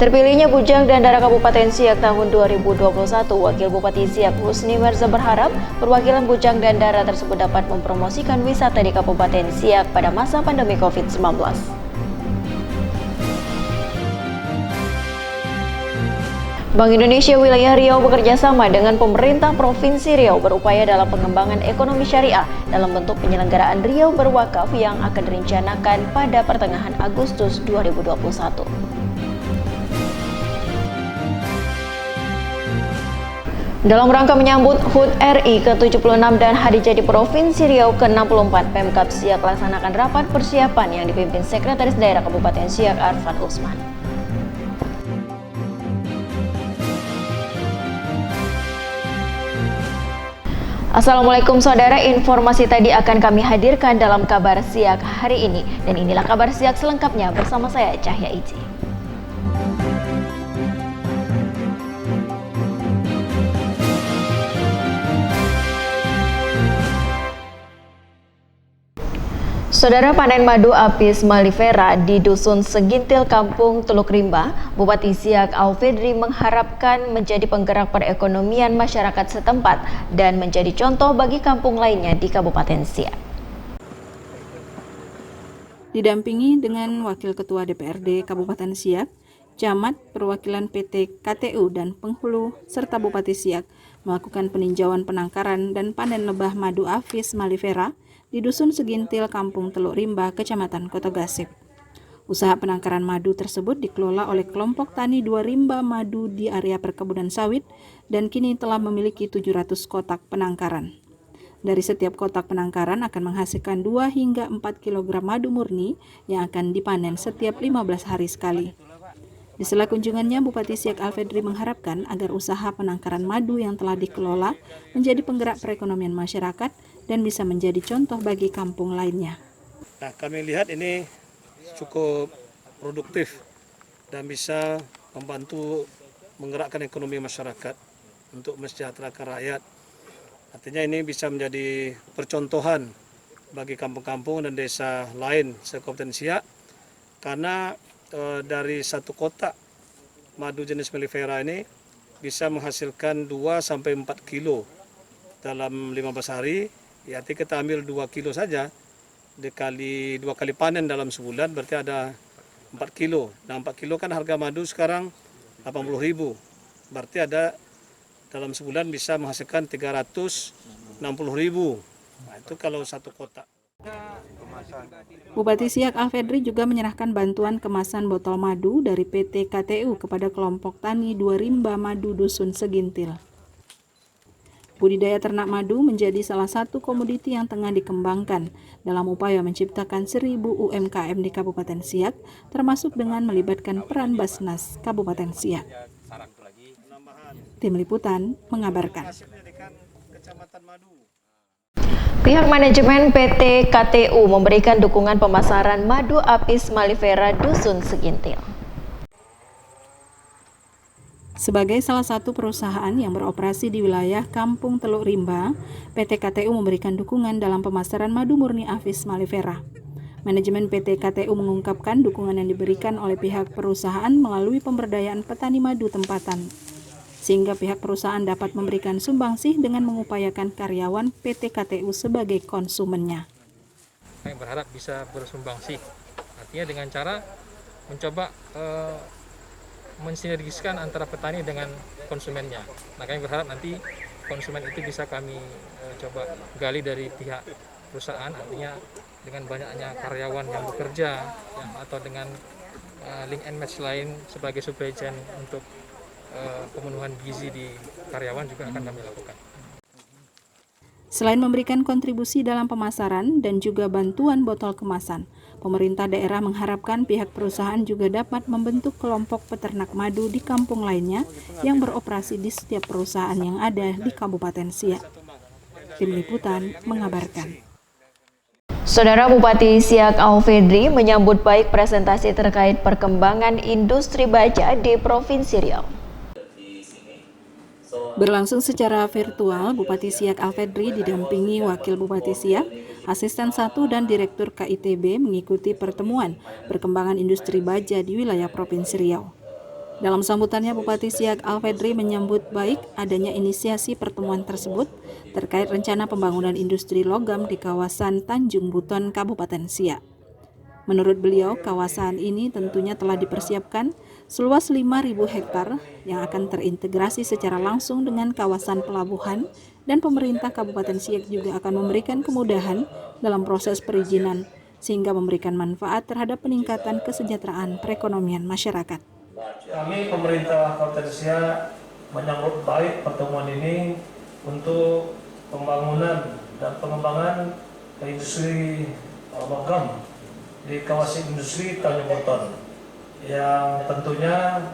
Terpilihnya Bujang Dandara Kabupaten Siak tahun 2021, Wakil Bupati Siak Husni Mirza berharap perwakilan Bujang Dandara tersebut dapat mempromosikan wisata di Kabupaten Siak pada masa pandemi COVID-19. Bank Indonesia Wilayah Riau bekerja sama dengan pemerintah Provinsi Riau berupaya dalam pengembangan ekonomi syariah dalam bentuk penyelenggaraan Riau Berwakaf yang akan direncanakan pada pertengahan Agustus 2021. Dalam rangka menyambut HUT RI ke-76 dan Hari Jadi Provinsi Riau ke-64, Pemkab Siak laksanakan rapat persiapan yang dipimpin Sekretaris Daerah Kabupaten Siak Arfan Usman. Assalamualaikum saudara, informasi tadi akan kami hadirkan dalam kabar Siak hari ini. Dan inilah kabar Siak selengkapnya bersama saya Cahya Iji. Saudara, panen madu apis mellifera di Dusun Segintil, Kampung Teluk Rimba, Bupati Siak Alfedri mengharapkan menjadi penggerak perekonomian masyarakat setempat dan menjadi contoh bagi kampung lainnya di Kabupaten Siak. Didampingi dengan Wakil Ketua DPRD Kabupaten Siak, Camat, perwakilan PT KTU dan penghulu serta Bupati Siak melakukan peninjauan penangkaran dan panen lebah madu apis mellifera di Dusun Segintil, Kampung Teluk Rimba, Kecamatan Kotogasip. Usaha penangkaran madu tersebut dikelola oleh kelompok tani 2 rimba madu di area perkebunan sawit dan kini telah memiliki 700 kotak penangkaran. Dari setiap kotak penangkaran akan menghasilkan 2 hingga 4 kg madu murni yang akan dipanen setiap 15 hari sekali. Di sela kunjungannya, Bupati Siak Alfedri mengharapkan agar usaha penangkaran madu yang telah dikelola menjadi penggerak perekonomian masyarakat dan bisa menjadi contoh bagi kampung lainnya. Nah, kami lihat ini cukup produktif dan bisa membantu menggerakkan ekonomi masyarakat untuk mensejahterakan rakyat. Artinya ini bisa menjadi percontohan bagi kampung-kampung dan desa lain se-Kabupaten Siak, karena dari satu kotak madu jenis mellifera ini bisa menghasilkan 2-4 kilo dalam 15 hari. Ya, artinya kita ambil 2 kilo saja, dikali 2 kali panen dalam sebulan berarti ada 4 kilo. Nah, 4 kilo kan harga madu sekarang 80.000. Berarti ada dalam sebulan bisa menghasilkan 360.000. Nah, itu kalau satu kotak. Bupati Siak Alfedri juga menyerahkan bantuan kemasan botol madu dari PT KTU kepada kelompok tani 2 rimba madu Dusun Segintil. Budidaya ternak madu menjadi salah satu komoditi yang tengah dikembangkan dalam upaya menciptakan 1.000 UMKM di Kabupaten Siak, termasuk dengan melibatkan peran Basnas Kabupaten Siak. Tim Liputan mengabarkan. Pihak manajemen PT KTU memberikan dukungan pemasaran madu apis mellifera Dusun Segintil. Sebagai salah satu perusahaan yang beroperasi di wilayah Kampung Teluk Rimba, PT KTU memberikan dukungan dalam pemasaran madu murni apis mellifera. Manajemen PT KTU mengungkapkan dukungan yang diberikan oleh pihak perusahaan melalui pemberdayaan petani madu tempatan, sehingga pihak perusahaan dapat memberikan sumbangsih dengan mengupayakan karyawan PT KTU sebagai konsumennya. Kami berharap bisa bersumbangsi, artinya dengan cara mencoba mensinergiskan antara petani dengan konsumennya. Nah, kami berharap nanti konsumen itu bisa kami coba gali dari pihak perusahaan, artinya dengan banyaknya karyawan yang bekerja atau dengan link and match lain sebagai supply chain untuk pemenuhan gizi di karyawan juga akan kami lakukan. Selain memberikan kontribusi dalam pemasaran dan juga bantuan botol kemasan, pemerintah daerah mengharapkan pihak perusahaan juga dapat membentuk kelompok peternak madu di kampung lainnya yang beroperasi di setiap perusahaan yang ada di Kabupaten Siak. Tim Liputan mengabarkan. Saudara, Bupati Siak Alfedri menyambut baik presentasi terkait perkembangan industri baja di Provinsi Riau. Berlangsung secara virtual, Bupati Siak Alfedri didampingi Wakil Bupati Siak, Asisten 1 dan Direktur KITB mengikuti pertemuan perkembangan industri baja di wilayah Provinsi Riau. Dalam sambutannya, Bupati Siak Alfedri menyambut baik adanya inisiasi pertemuan tersebut terkait rencana pembangunan industri logam di kawasan Tanjung Buton, Kabupaten Siak. Menurut beliau, kawasan ini tentunya telah dipersiapkan seluas 5.000 hektar yang akan terintegrasi secara langsung dengan kawasan pelabuhan, dan pemerintah Kabupaten Siak juga akan memberikan kemudahan dalam proses perizinan sehingga memberikan manfaat terhadap peningkatan kesejahteraan perekonomian masyarakat. Kami pemerintah Kabupaten Siak menyambut baik pertemuan ini untuk pembangunan dan pengembangan industri logam di kawasan industri Tanjung Buton, yang tentunya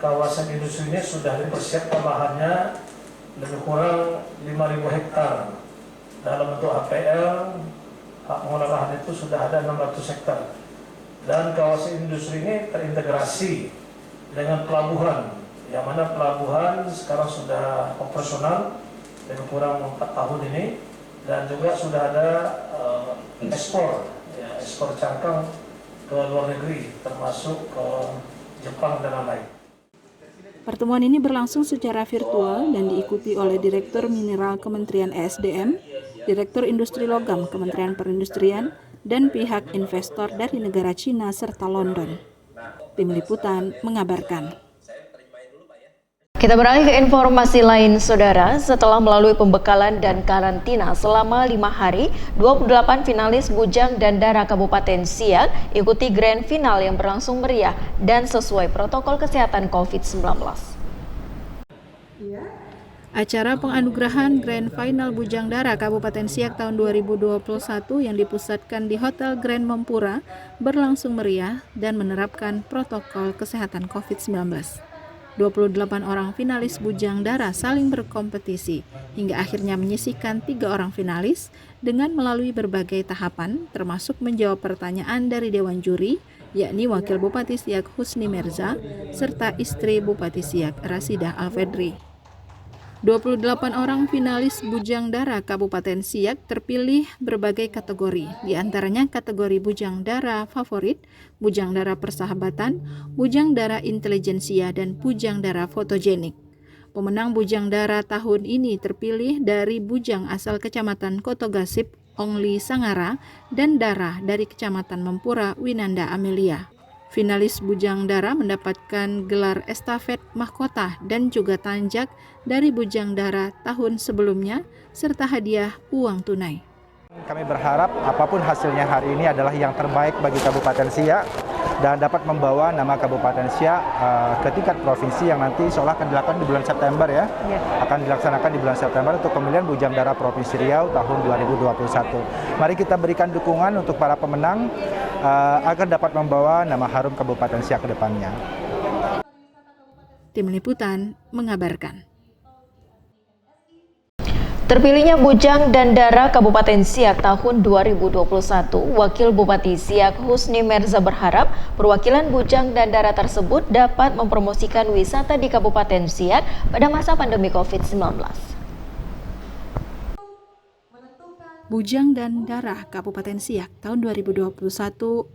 kawasan industri ini sudah dipersiapkan lahannya lebih kurang 5.000 hektar. Dalam bentuk HPL, hak pengelola lahan itu sudah ada 600 hektar. Dan kawasan industri ini terintegrasi dengan pelabuhan, yang mana pelabuhan sekarang sudah operasional lebih kurang 4 tahun ini, dan juga sudah ada ekspor cangkang ke luar negeri, termasuk ke Jepang dan lain-lain. Pertemuan ini berlangsung secara virtual dan diikuti oleh Direktur Mineral Kementerian ESDM, Direktur Industri Logam Kementerian Perindustrian, dan pihak investor dari negara Cina serta London. Tim Liputan mengabarkan. Kita beralih ke informasi lain, Saudara. Setelah melalui pembekalan dan karantina selama 5 hari, 28 finalis Bujang dan Dara Kabupaten Siak ikuti grand final yang berlangsung meriah dan sesuai protokol kesehatan COVID-19. Acara penganugerahan Grand Final Bujang Dara Kabupaten Siak tahun 2021 yang dipusatkan di Hotel Grand Mempura berlangsung meriah dan menerapkan protokol kesehatan COVID-19. 28 orang finalis Bujang Dara saling berkompetisi hingga akhirnya menyisihkan 3 orang finalis dengan melalui berbagai tahapan, termasuk menjawab pertanyaan dari Dewan Juri, yakni Wakil Bupati Siak Husni Merza serta istri Bupati Siak Rasidah Alfedri. 28 orang finalis Bujang Dara Kabupaten Siak terpilih berbagai kategori, di antaranya kategori Bujang Dara Favorit, Bujang Dara Persahabatan, Bujang Dara Intelijensia, dan Bujang Dara Fotogenik. Pemenang Bujang Dara tahun ini terpilih dari Bujang asal Kecamatan Kotogasip, Ongli Sangara, dan Dara dari Kecamatan Mempura, Winanda Amelia. Finalis Bujang Dara mendapatkan gelar estafet mahkota dan juga tanjak dari Bujang Dara tahun sebelumnya, serta hadiah uang tunai. Kami berharap apapun hasilnya hari ini adalah yang terbaik bagi Kabupaten Siak dan dapat membawa nama Kabupaten Siak ke tingkat provinsi yang nanti seolah akan dilakukan di bulan September ya. Akan dilaksanakan di bulan September untuk pemilihan Bujang Dara Provinsi Riau tahun 2021. Mari kita berikan dukungan untuk para pemenang agar dapat membawa nama harum Kabupaten Siak ke depannya. Tim Liputan mengabarkan. Terpilihnya Bujang dan Dara Kabupaten Siak tahun 2021, Wakil Bupati Siak Husni Merza berharap perwakilan Bujang dan Dara tersebut dapat mempromosikan wisata di Kabupaten Siak pada masa pandemi COVID-19. Bujang dan Dara Kabupaten Siak tahun 2021,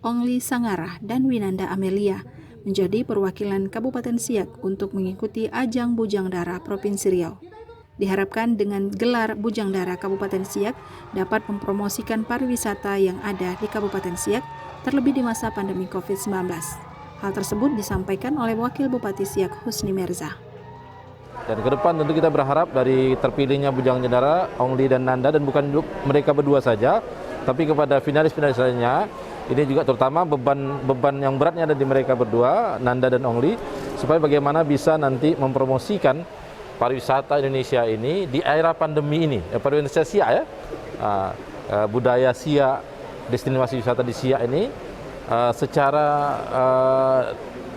Ongli Sangara dan Winanda Amelia menjadi perwakilan Kabupaten Siak untuk mengikuti ajang Bujang Dara Provinsi Riau. Diharapkan dengan gelar Bujang Dara Kabupaten Siak dapat mempromosikan pariwisata yang ada di Kabupaten Siak, terlebih di masa pandemi COVID-19. Hal tersebut disampaikan oleh Wakil Bupati Siak Husni Merza. Dan ke depan tentu kita berharap dari terpilihnya Bujang Dara, Ongli dan Nanda, dan bukan mereka berdua saja, tapi kepada finalis-finalis lainnya, ini juga terutama beban yang beratnya ada di mereka berdua, Nanda dan Ongli, supaya bagaimana bisa nanti mempromosikan pariwisata Indonesia ini di era pandemi ini, pariwisata Siak ya, budaya Siak, destinasi wisata di Siak ini secara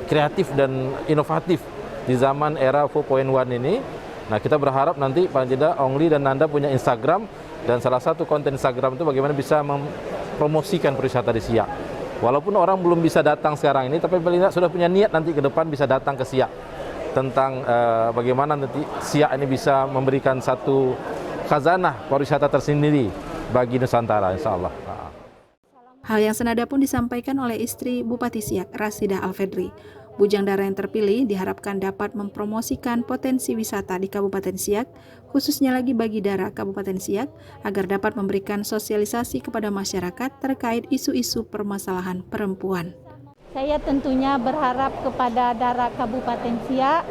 kreatif dan inovatif di zaman era 4.1 ini. Nah, kita berharap nanti paling tidak Ongli dan Nanda punya Instagram, dan salah satu konten Instagram itu bagaimana bisa mempromosikan pariwisata di Siak. Walaupun orang belum bisa datang sekarang ini, tapi paling tidak sudah punya niat nanti ke depan bisa datang ke Siak. Tentang bagaimana nanti Siak ini bisa memberikan satu khazanah pariwisata tersendiri bagi Nusantara, insya Allah. Hal yang senada pun disampaikan oleh istri Bupati Siak, Rasidah Alfedri. Bujang Dara yang terpilih diharapkan dapat mempromosikan potensi wisata di Kabupaten Siak, khususnya lagi bagi daerah Kabupaten Siak, agar dapat memberikan sosialisasi kepada masyarakat terkait isu-isu permasalahan perempuan. Saya tentunya berharap kepada daerah Kabupaten Siak,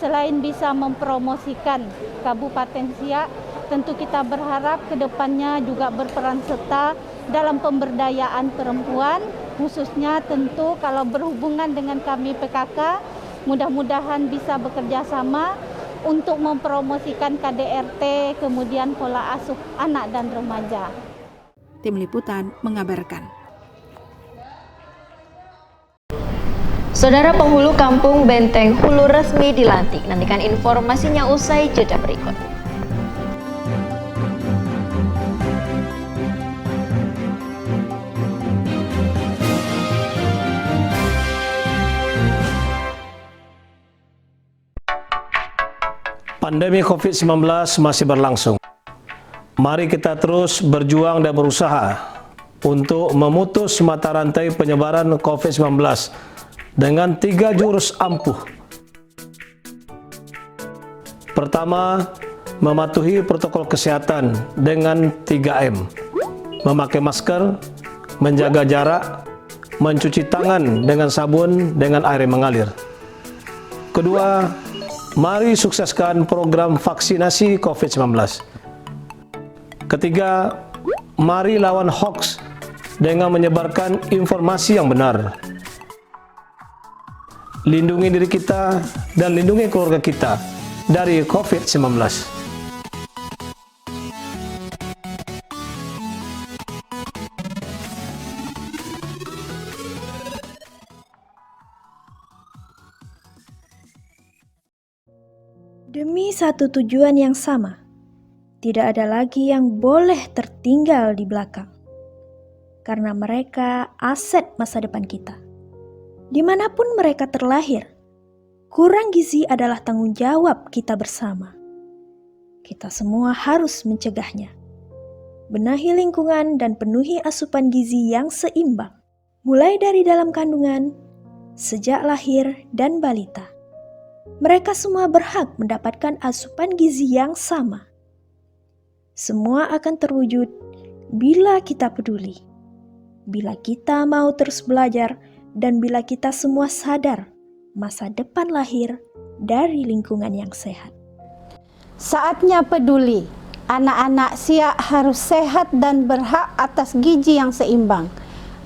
selain bisa mempromosikan Kabupaten Siak, tentu kita berharap ke depannya juga berperan serta dalam pemberdayaan perempuan, khususnya tentu kalau berhubungan dengan kami PKK, mudah-mudahan bisa bekerja sama untuk mempromosikan KDRT, kemudian pola asuh anak dan remaja. Tim Liputan mengabarkan. Saudara penghulu kampung Benteng Hulu resmi dilantik. Nantikan informasinya usai jeda berikut. Pandemi COVID-19 masih berlangsung. Mari kita terus berjuang dan berusaha untuk memutus mata rantai penyebaran COVID-19 dengan 3 jurus ampuh. Pertama, mematuhi protokol kesehatan dengan 3M. Memakai masker, menjaga jarak, mencuci tangan dengan sabun dengan air yang mengalir. Kedua, mari sukseskan program vaksinasi COVID-19. Ketiga, mari lawan hoax dengan menyebarkan informasi yang benar. Lindungi diri kita dan lindungi keluarga kita dari COVID-19. Demi satu tujuan yang sama, tidak ada lagi yang boleh tertinggal di belakang. Karena mereka aset masa depan kita. Dimanapun mereka terlahir, kurang gizi adalah tanggung jawab kita bersama. Kita semua harus mencegahnya. Benahi lingkungan dan penuhi asupan gizi yang seimbang, mulai dari dalam kandungan, sejak lahir dan balita. Mereka semua berhak mendapatkan asupan gizi yang sama. Semua akan terwujud bila kita peduli, bila kita mau terus belajar, dan bila kita semua sadar masa depan lahir dari lingkungan yang sehat. Saatnya peduli, anak-anak Siak harus sehat dan berhak atas gizi yang seimbang.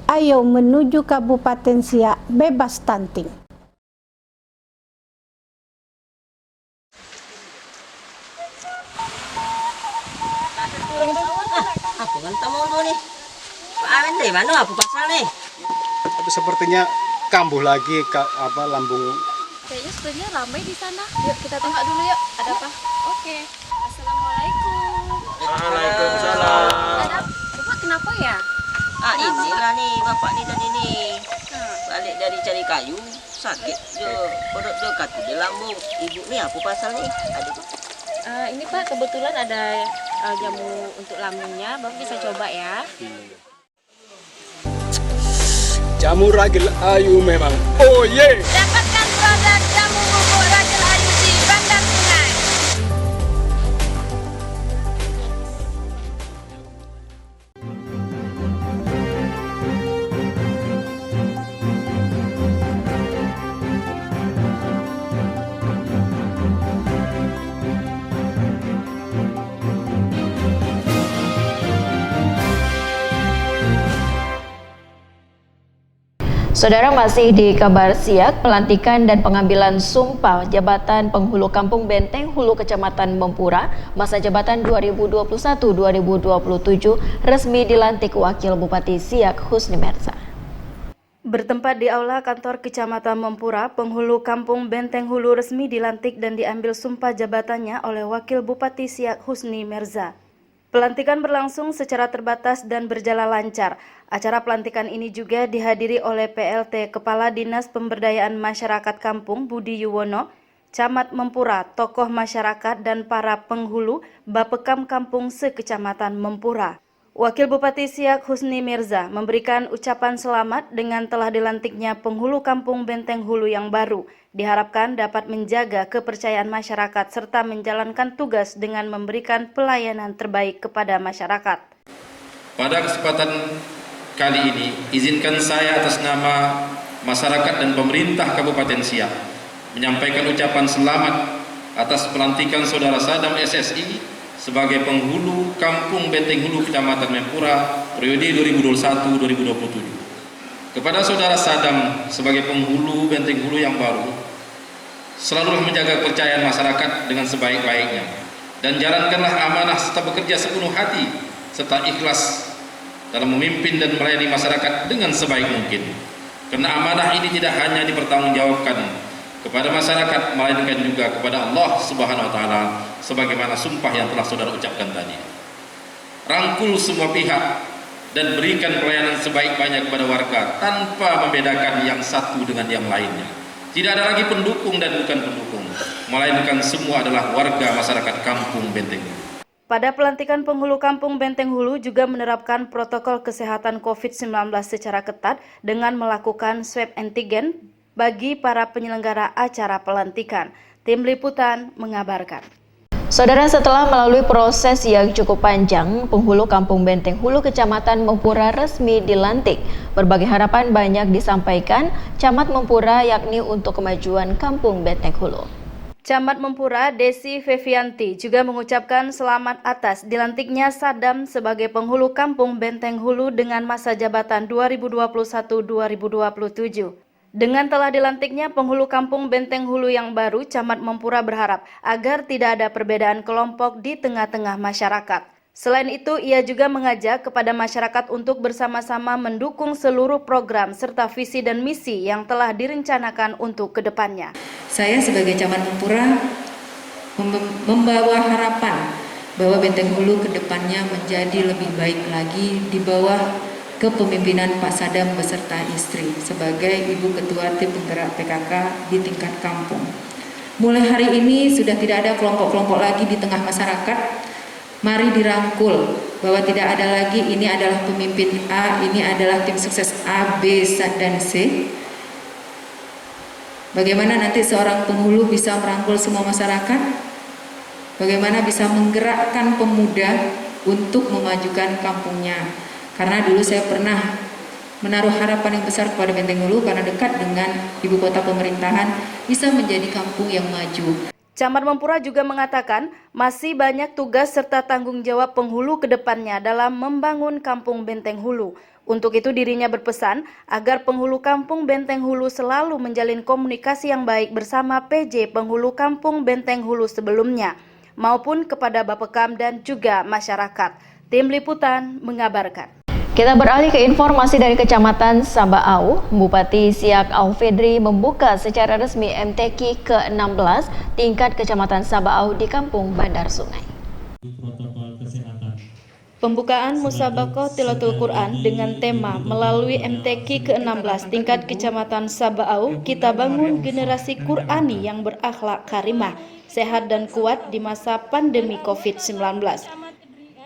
Ayo menuju Kabupaten Siak bebas stunting. Aku kan tak mau dulu nih. Pak Amin dari mana aku pasal nih? Tapi sepertinya kambuh lagi lambung. Kayaknya sebenarnya ramai di sana. Yuk kita tengok dulu yuk. Ada apa? Oke. Assalamualaikum. Waalaikumsalam. Bapak kenapa ya? Inilah nih bapak nih tadi nih. Balik dari cari kayu, sakit perut dia katu di lambung. Ibu nih apa pasal nih? Aduh. Ini Pak kebetulan ada jamu untuk lambungnya. Bapak bisa coba ya. Jamu ragil ayu memang. Oh ye. Dapatkan produk jamu bubuk ragil ayu di Bandar Sungai. Saudara, masih di kabar Siak, pelantikan dan pengambilan sumpah jabatan penghulu Kampung Benteng Hulu Kecamatan Mempura masa jabatan 2021-2027 resmi dilantik Wakil Bupati Siak Husni Merza. Bertempat di aula kantor Kecamatan Mempura, penghulu Kampung Benteng Hulu resmi dilantik dan diambil sumpah jabatannya oleh Wakil Bupati Siak Husni Merza. Pelantikan berlangsung secara terbatas dan berjalan lancar. Acara pelantikan ini juga dihadiri oleh PLT Kepala Dinas Pemberdayaan Masyarakat Kampung Budi Yuwono, Camat Mempura, tokoh masyarakat dan para penghulu Bapekam Kampung se-Kecamatan Mempura. Wakil Bupati Siak Husni Mirza memberikan ucapan selamat dengan telah dilantiknya penghulu kampung Benteng Hulu yang baru. Diharapkan dapat menjaga kepercayaan masyarakat serta menjalankan tugas dengan memberikan pelayanan terbaik kepada masyarakat. Pada kesempatan kali ini, izinkan saya atas nama masyarakat dan pemerintah Kabupaten Siak menyampaikan ucapan selamat atas pelantikan Saudara Sadam SSI sebagai penghulu Kampung Benteng Hulu Kecamatan Mempura periode 2021-2027. Kepada Saudara Sadam sebagai penghulu Benteng Hulu yang baru, selalu menjaga kepercayaan masyarakat dengan sebaik-baiknya dan jalankanlah amanah serta bekerja sepenuh hati serta ikhlas dalam memimpin dan melayani masyarakat dengan sebaik mungkin. Karena amanah ini tidak hanya dipertanggungjawabkan kepada masyarakat, melainkan juga kepada Allah Subhanahu wa Ta'ala, sebagaimana sumpah yang telah saudara ucapkan tadi. Rangkul semua pihak dan berikan pelayanan sebaik-baiknya kepada warga tanpa membedakan yang satu dengan yang lainnya. Tidak ada lagi pendukung dan bukan pendukung, melainkan semua adalah warga masyarakat Kampung Benteng Hulu. Pada pelantikan penghulu Kampung Benteng Hulu juga menerapkan protokol kesehatan COVID-19 secara ketat dengan melakukan swab antigen bagi para penyelenggara acara pelantikan. Tim Liputan mengabarkan. Saudara, setelah melalui proses yang cukup panjang, penghulu Kampung Benteng Hulu Kecamatan Mempura resmi dilantik. Berbagai harapan banyak disampaikan Camat Mempura, yakni untuk kemajuan Kampung Benteng Hulu. Camat Mempura Desi Fevianti juga mengucapkan selamat atas dilantiknya Sadam sebagai penghulu Kampung Benteng Hulu dengan masa jabatan 2021-2027. Dengan telah dilantiknya penghulu Kampung Benteng Hulu yang baru, Camat Mempura berharap agar tidak ada perbedaan kelompok di tengah-tengah masyarakat. Selain itu, ia juga mengajak kepada masyarakat untuk bersama-sama mendukung seluruh program serta visi dan misi yang telah direncanakan untuk kedepannya. Saya sebagai Camat Mempura membawa harapan bahwa Benteng Hulu kedepannya menjadi lebih baik lagi di bawah kepemimpinan Pak Sadam beserta istri sebagai Ibu Ketua Tim Penggerak PKK di tingkat kampung. Mulai hari ini sudah tidak ada kelompok-kelompok lagi di tengah masyarakat. Mari dirangkul bahwa tidak ada lagi ini adalah pemimpin A, ini adalah tim sukses A, B, dan C. Bagaimana nanti seorang penghulu bisa merangkul semua masyarakat? Bagaimana bisa menggerakkan pemuda untuk memajukan kampungnya? Karena dulu saya pernah menaruh harapan yang besar kepada Benteng Hulu karena dekat dengan ibu kota pemerintahan bisa menjadi kampung yang maju. Camat Mempura juga mengatakan masih banyak tugas serta tanggung jawab penghulu ke depannya dalam membangun Kampung Benteng Hulu. Untuk itu dirinya berpesan agar penghulu Kampung Benteng Hulu selalu menjalin komunikasi yang baik bersama PJ penghulu Kampung Benteng Hulu sebelumnya maupun kepada Bapekam dan juga masyarakat. Tim Liputan mengabarkan. Kita beralih ke informasi dari Kecamatan Sabaau. Bupati Siak Alfedri membuka secara resmi MTQ ke-16 tingkat Kecamatan Sabaau di Kampung Bandar Sungai. Pembukaan Musabaqah Tilawatul Quran dengan tema melalui MTQ ke-16 tingkat Kecamatan Sabaau, kita bangun generasi Qurani yang berakhlak karimah, sehat dan kuat di masa pandemi COVID-19.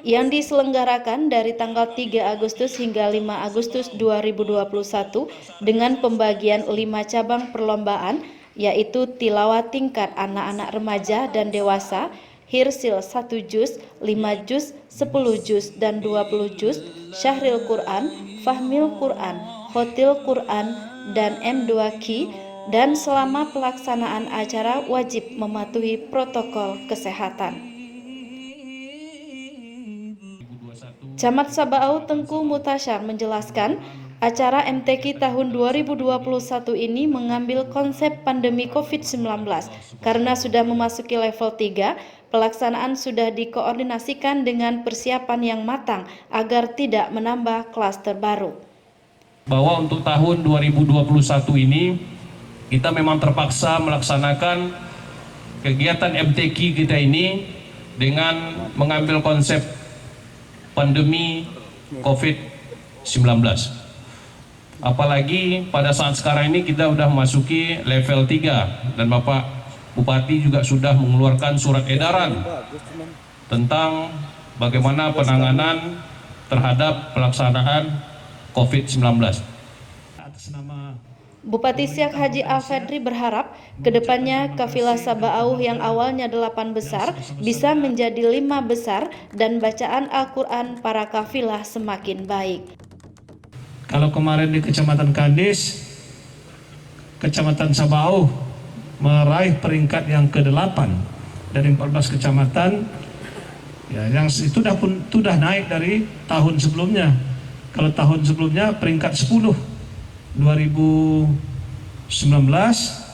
Yang diselenggarakan dari tanggal 3 Agustus hingga 5 Agustus 2021 dengan pembagian 5 cabang perlombaan, yaitu tilawah tingkat anak-anak remaja dan dewasa, Hirsil 1 juz, 5 juz, 10 juz, dan 20 juz, Syahril Quran, Fahmil Quran, Khotil Quran, dan M2Q, dan selama pelaksanaan acara wajib mematuhi protokol kesehatan. Camat Sabaau Tengku Mutasyar menjelaskan, acara MTQ tahun 2021 ini mengambil konsep pandemi COVID-19 karena sudah memasuki level 3, pelaksanaan sudah dikoordinasikan dengan persiapan yang matang agar tidak menambah klaster baru. Bahwa untuk tahun 2021 ini kita memang terpaksa melaksanakan kegiatan MTQ kita ini dengan mengambil konsep pandemi COVID-19. Apalagi pada saat sekarang ini kita sudah memasuki level 3 dan Bapak Bupati juga sudah mengeluarkan surat edaran tentang bagaimana penanganan terhadap pelaksanaan COVID-19. Atas nama Bupati Siak Haji Alfedri berharap kedepannya kafilah Saba'auh yang awalnya 8 besar bisa menjadi 5 besar dan bacaan Al-Quran para kafilah semakin baik. Kalau kemarin di Kecamatan Kandis, Kecamatan Saba'auh meraih peringkat yang ke-8 dari 14 kecamatan, ya, yang itu sudah naik dari tahun sebelumnya. Kalau tahun sebelumnya peringkat 10. 2019,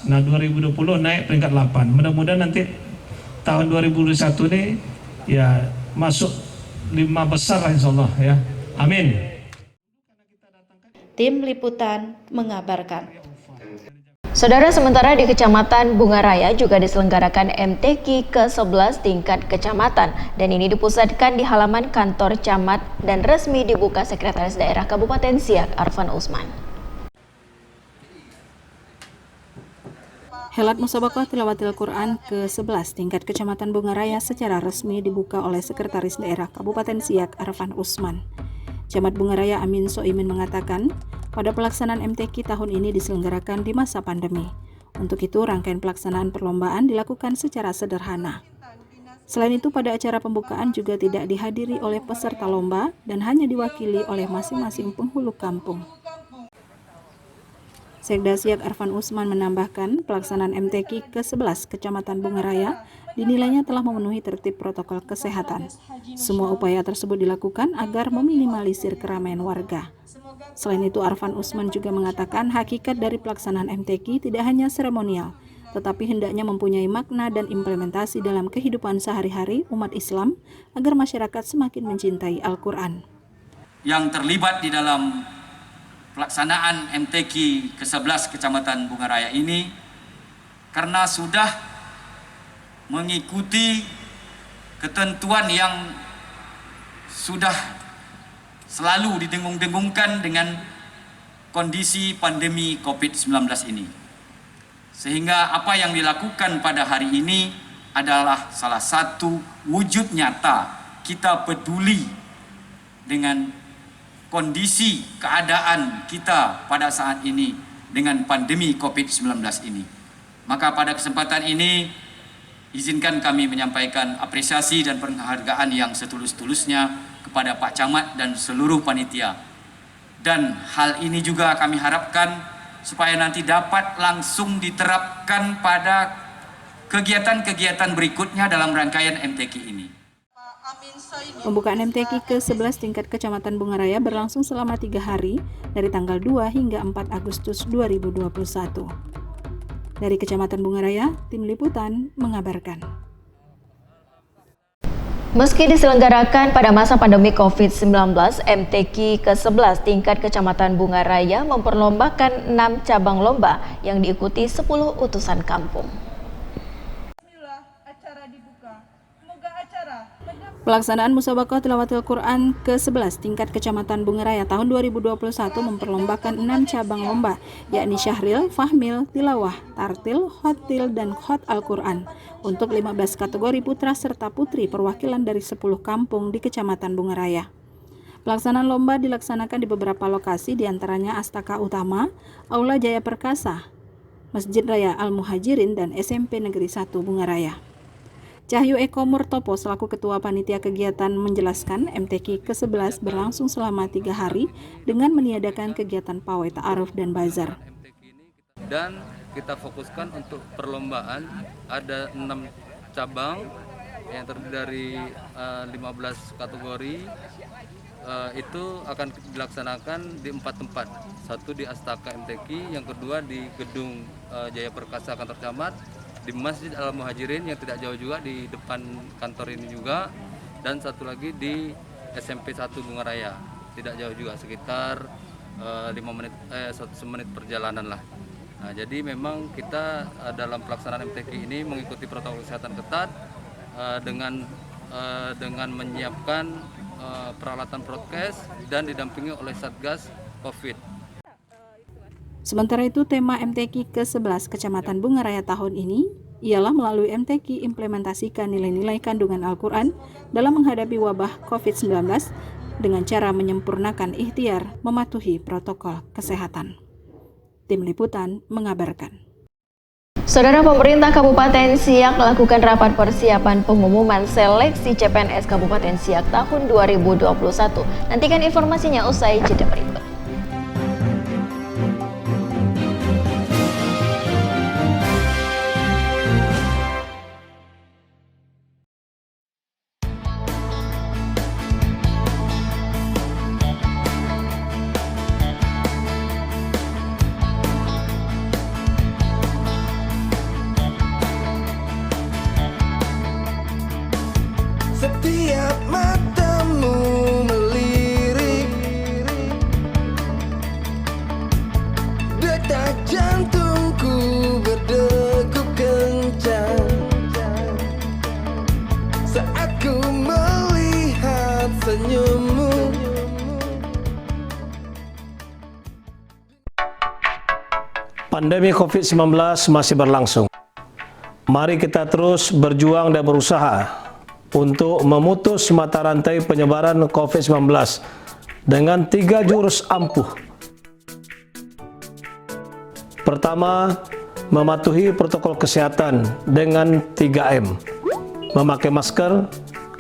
nah 2020 naik peringkat 8. Mudah-mudahan nanti tahun 2021 ini ya masuk 5 besar lah insyaallah ya. Amin. Tim Liputan mengabarkan. Saudara, sementara di Kecamatan Bungaraya juga diselenggarakan MTQ ke-11 tingkat kecamatan dan ini dipusatkan di halaman kantor camat dan resmi dibuka Sekretaris Daerah Kabupaten Siak Arfan Usman. Helat Musabaqah Tilawatil Quran ke-11 tingkat Kecamatan Bungaraya secara resmi dibuka oleh Sekretaris Daerah Kabupaten Siak Arfan Usman. Camat Bungaraya Amin Soimin mengatakan, pada pelaksanaan MTQ tahun ini diselenggarakan di masa pandemi. Untuk itu, rangkaian pelaksanaan perlombaan dilakukan secara sederhana. Selain itu, pada acara pembukaan juga tidak dihadiri oleh peserta lomba dan hanya diwakili oleh masing-masing penghulu kampung. Sekda Siak Arfan Usman menambahkan, pelaksanaan MTQ ke-11 Kecamatan Bungaraya dinilainya telah memenuhi tertib protokol kesehatan. Semua upaya tersebut dilakukan agar meminimalisir keramaian warga. Selain itu, Arfan Usman juga mengatakan hakikat dari pelaksanaan MTQ tidak hanya seremonial, tetapi hendaknya mempunyai makna dan implementasi dalam kehidupan sehari-hari umat Islam agar masyarakat semakin mencintai Al-Quran. Yang terlibat di dalam pelaksanaan MTQ ke-11 Kecamatan Bungaraya ini karena sudah mengikuti ketentuan yang sudah selalu didengung-dengungkan dengan kondisi pandemi COVID-19 ini. Sehingga apa yang dilakukan pada hari ini adalah salah satu wujud nyata kita peduli dengan kondisi keadaan kita pada saat ini dengan pandemi COVID-19 ini. Maka pada kesempatan ini, izinkan kami menyampaikan apresiasi dan penghargaan yang setulus-tulusnya kepada Pak Camat dan seluruh panitia. Dan hal ini juga kami harapkan supaya nanti dapat langsung diterapkan pada kegiatan-kegiatan berikutnya dalam rangkaian MTQ ini. Pembukaan MTQ ke-11 tingkat Kecamatan Bungaraya berlangsung selama 3 hari dari tanggal 2 hingga 4 Agustus 2021. Dari Kecamatan Bungaraya, Tim Liputan mengabarkan. Meski diselenggarakan pada masa pandemi COVID-19, MTQ ke-11 tingkat Kecamatan Bungaraya memperlombakan 6 cabang lomba yang diikuti 10 utusan kampung. Pelaksanaan Musabaqah Tilawatil Quran ke-11 tingkat Kecamatan Bungaraya tahun 2021 memperlombakan 6 cabang lomba, yakni Syahril, Fahmil, Tilawah, Tartil, Khotil, dan Khot Al-Quran untuk 15 kategori putra serta putri perwakilan dari 10 kampung di Kecamatan Bungaraya. Pelaksanaan lomba dilaksanakan di beberapa lokasi, diantaranya Astaka Utama, Aula Jaya Perkasa, Masjid Raya Al-Muhajirin, dan SMP Negeri 1 Bungaraya. Cahyu Eko Murtopo selaku Ketua Panitia Kegiatan menjelaskan MTQ ke-11 berlangsung selama 3 hari dengan meniadakan kegiatan pawai ta'aruf dan bazar. Dan kita fokuskan untuk perlombaan ada 6 cabang yang terdiri dari 15 kategori. Itu akan dilaksanakan di 4 tempat. Satu di Astaka MTQ, yang kedua di Gedung Jaya Perkasa Kantor Camat, di Masjid Al-Muhajirin yang tidak jauh juga di depan kantor ini juga, dan satu lagi di SMP 1 Bungaraya, tidak jauh juga, sekitar 1 menit perjalanan lah. Nah, jadi memang kita dalam pelaksanaan MTQ ini mengikuti protokol kesehatan ketat dengan menyiapkan peralatan prokes dan didampingi oleh Satgas COVID. Sementara itu, tema MTQ ke-11 Kecamatan Bungaraya tahun ini ialah melalui MTQ implementasikan nilai-nilai kandungan Al-Quran dalam menghadapi wabah COVID-19 dengan cara menyempurnakan ikhtiar mematuhi protokol kesehatan. Tim Liputan mengabarkan. Saudara, pemerintah Kabupaten Siak melakukan rapat persiapan pengumuman seleksi CPNS Kabupaten Siak tahun 2021. Nantikan informasinya usai jeda berikut. Setiap matamu melirik, detak jantungku berdegup kencang saat ku melihat senyummu. Pandemi COVID-19 masih berlangsung. Mari kita terus berjuang dan berusaha untuk memutus mata rantai penyebaran COVID-19 dengan 3 jurus ampuh. Pertama, mematuhi protokol kesehatan dengan 3M. Memakai masker,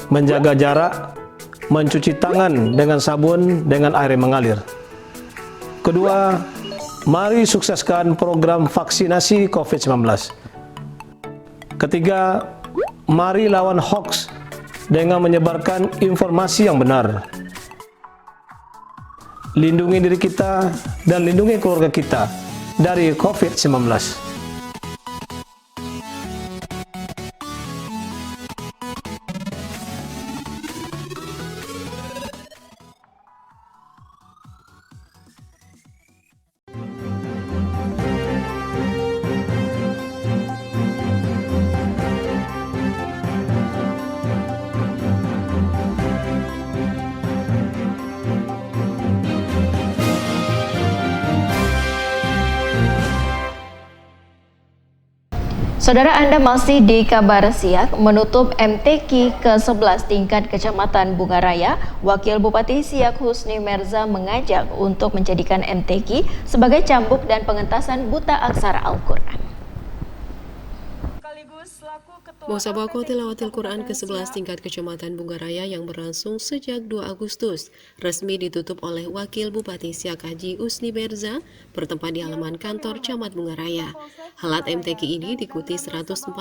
menjaga jarak, mencuci tangan dengan sabun dengan air yang mengalir. Kedua, mari sukseskan program vaksinasi COVID-19. Ketiga, mari lawan hoax dengan menyebarkan informasi yang benar. Lindungi diri kita dan lindungi keluarga kita dari COVID-19. Saudara, Anda masih di Kabar Siak. Menutup MTQ ke-11 tingkat Kecamatan Bungaraya, Wakil Bupati Siak Husni Merza mengajak untuk menjadikan MTQ sebagai cambuk dan pengentasan buta aksara Al-Quran. Musabakoh Tilawatil Quran ke-11 tingkat Kecamatan Bungaraya yang berlangsung sejak 2 Agustus resmi ditutup oleh Wakil Bupati Siak Haji Husni Merza bertempat di halaman kantor Camat Bungaraya. Halat MTQ ini diikuti 141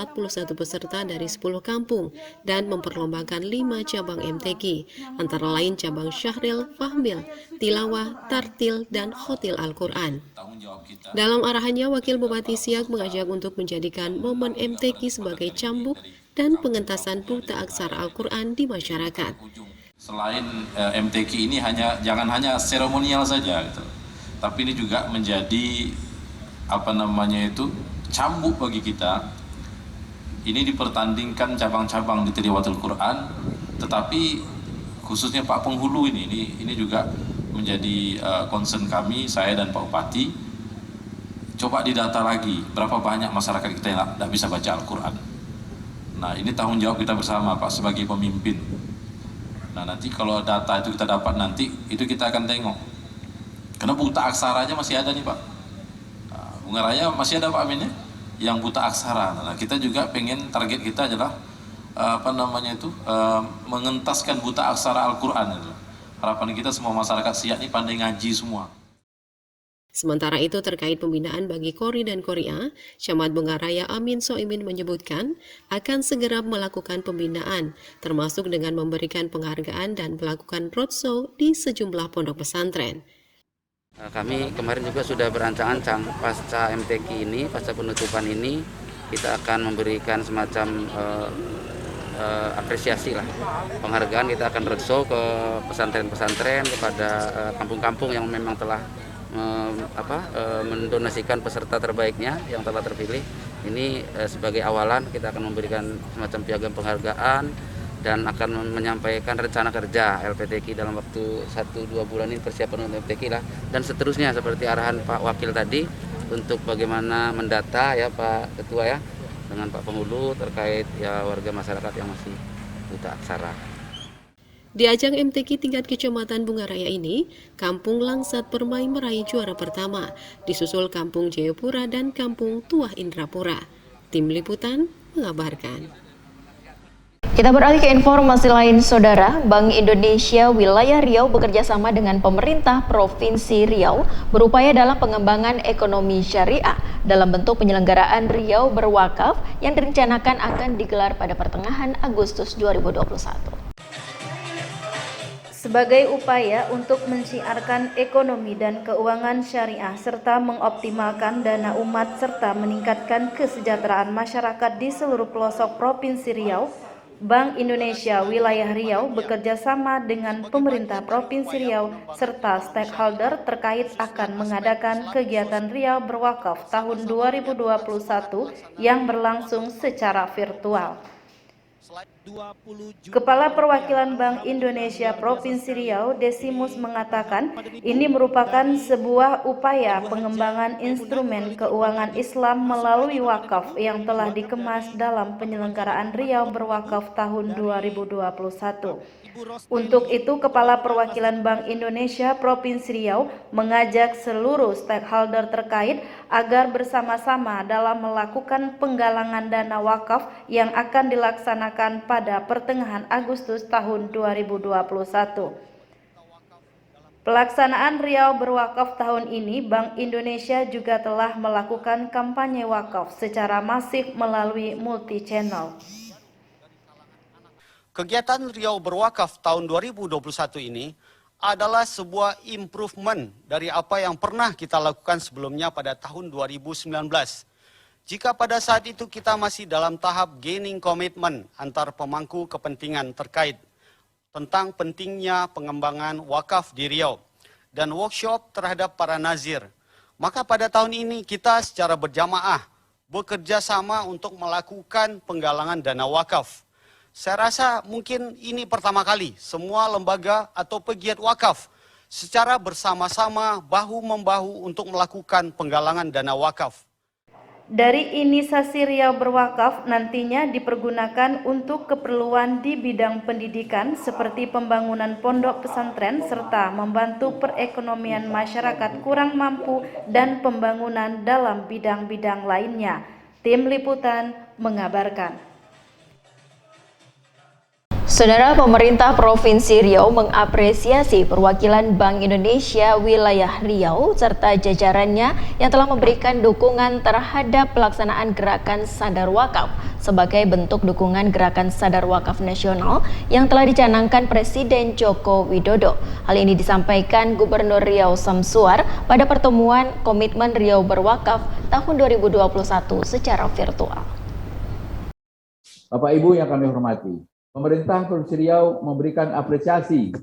peserta dari 10 kampung dan memperlombakan 5 cabang MTQ, antara lain cabang Syahril, Fahmil, Tilawah, Tartil, dan Khotil Al-Quran. Dalam arahannya, Wakil Bupati Siak mengajak untuk menjadikan momen MTQ sebagai cambuk dan pengentasan buta aksara Al-Quran di masyarakat. Selain MTQ ini jangan hanya seremonial saja, gitu, tapi ini juga menjadi cambuk bagi kita. Ini dipertandingkan cabang-cabang di Tilawatul Quran, tetapi khususnya Pak Penghulu ini juga menjadi concern kami, saya dan Pak Bupati. Coba didata lagi berapa banyak masyarakat kita yang tidak bisa baca Al-Quran. Nah, ini tanggung jawab kita bersama, Pak, sebagai pemimpin. Nah, nanti kalau data itu kita dapat nanti, itu kita akan tengok. Karena buta aksaranya masih ada nih, Pak. Nah, Bungaraya masih ada, Pak Amin, ya? Yang buta aksara. Nah, kita juga pengen, target kita adalah mengentaskan buta aksara Al-Quran. Harapan kita semua masyarakat Siak ini pandai ngaji semua. Sementara itu terkait pembinaan bagi Kori dan Koria, Camat Bungaraya Amin Soimin menyebutkan akan segera melakukan pembinaan, termasuk dengan memberikan penghargaan dan melakukan roadshow di sejumlah pondok pesantren. Kami kemarin juga sudah berancang-ancang pasca MTQ ini, pasca penutupan ini, kita akan memberikan semacam apresiasi lah, penghargaan. Kita akan roadshow ke pesantren-pesantren, kepada kampung-kampung yang memang telah mendonasikan peserta terbaiknya yang telah terpilih. Ini sebagai awalan kita akan memberikan semacam piagam penghargaan dan akan menyampaikan rencana kerja LPTQ dalam waktu 1-2 bulan ini, persiapan untuk LPTQ lah, dan seterusnya seperti arahan Pak Wakil tadi untuk bagaimana mendata ya Pak Ketua ya dengan Pak Penghulu terkait ya warga masyarakat yang masih buta aksara. Di ajang MTQ tingkat Kecamatan Bungaraya ini, Kampung Langsat Permai meraih juara pertama, disusul Kampung Jayapura dan Kampung Tuah Indrapura. Tim Liputan mengabarkan. Kita beralih ke informasi lain, Saudara. Bank Indonesia Wilayah Riau bekerja sama dengan pemerintah Provinsi Riau berupaya dalam pengembangan ekonomi syariah dalam bentuk penyelenggaraan Riau Berwakaf yang direncanakan akan digelar pada pertengahan Agustus 2021. Sebagai upaya untuk menciarkan ekonomi dan keuangan syariah serta mengoptimalkan dana umat serta meningkatkan kesejahteraan masyarakat di seluruh pelosok Provinsi Riau, Bank Indonesia Wilayah Riau bekerja sama dengan pemerintah Provinsi Riau serta stakeholder terkait akan mengadakan kegiatan Riau Berwakaf tahun 2021 yang berlangsung secara virtual. Kepala Perwakilan Bank Indonesia Provinsi Riau, Desimus, mengatakan ini merupakan sebuah upaya pengembangan instrumen keuangan Islam melalui wakaf yang telah dikemas dalam penyelenggaraan Riau Berwakaf tahun 2021. Untuk itu, Kepala Perwakilan Bank Indonesia Provinsi Riau mengajak seluruh stakeholder terkait agar bersama-sama dalam melakukan penggalangan dana wakaf yang akan dilaksanakan pada pertengahan Agustus tahun 2021. Pelaksanaan Riau Berwakaf tahun ini, Bank Indonesia juga telah melakukan kampanye wakaf secara masif melalui multi-channel. Kegiatan Riau Berwakaf tahun 2021 ini adalah sebuah improvement dari apa yang pernah kita lakukan sebelumnya pada tahun 2019. Jika pada saat itu kita masih dalam tahap gaining commitment antar pemangku kepentingan terkait tentang pentingnya pengembangan wakaf di Riau dan workshop terhadap para nazir, maka pada tahun ini kita secara berjamaah bekerja sama untuk melakukan penggalangan dana wakaf. Saya rasa mungkin ini pertama kali semua lembaga atau pegiat wakaf secara bersama-sama bahu-membahu untuk melakukan penggalangan dana wakaf. Dari inisiasi Riau Berwakaf nantinya dipergunakan untuk keperluan di bidang pendidikan seperti pembangunan pondok pesantren serta membantu perekonomian masyarakat kurang mampu dan pembangunan dalam bidang-bidang lainnya. Tim Liputan mengabarkan. Saudara, pemerintah Provinsi Riau mengapresiasi perwakilan Bank Indonesia Wilayah Riau serta jajarannya yang telah memberikan dukungan terhadap pelaksanaan gerakan Sadar Wakaf sebagai bentuk dukungan gerakan Sadar Wakaf Nasional yang telah dicanangkan Presiden Joko Widodo. Hal ini disampaikan Gubernur Riau Samsuar pada pertemuan Komitmen Riau Berwakaf tahun 2021 secara virtual. Bapak Ibu yang kami hormati, pemerintah Provinsi Riau memberikan apresiasi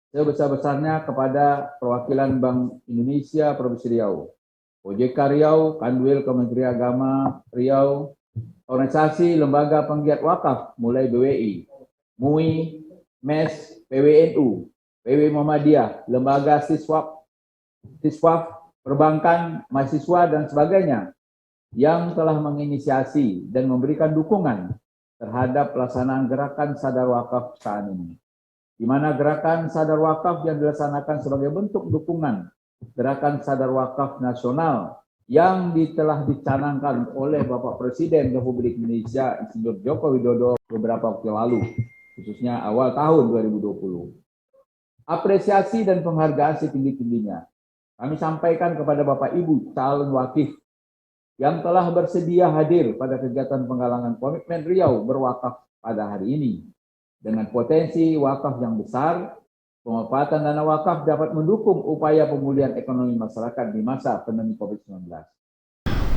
sebesar-besarnya kepada perwakilan Bank Indonesia Provinsi Riau, OJK Riau, Kanwil Kementerian Agama Riau, organisasi lembaga penggiat wakaf mulai BWI, MUI, MES, PWNU, PW Muhammadiyah, lembaga siswaf, perbankan, mahasiswa, dan sebagainya yang telah menginisiasi dan memberikan dukungan terhadap pelaksanaan gerakan Sadar Wakaf saat ini, di mana gerakan Sadar Wakaf yang dilaksanakan sebagai bentuk dukungan gerakan Sadar Wakaf Nasional yang telah dicanangkan oleh Bapak Presiden Republik Indonesia Insinyur Joko Widodo beberapa waktu lalu, khususnya awal tahun 2020. Apresiasi dan penghargaan setinggi-tingginya kami sampaikan kepada Bapak Ibu calon wakif yang telah bersedia hadir pada kegiatan penggalangan Komitmen Riau Berwakaf pada hari ini. Dengan potensi wakaf yang besar, pemanfaatan dana wakaf dapat mendukung upaya pemulihan ekonomi masyarakat di masa pandemi COVID-19.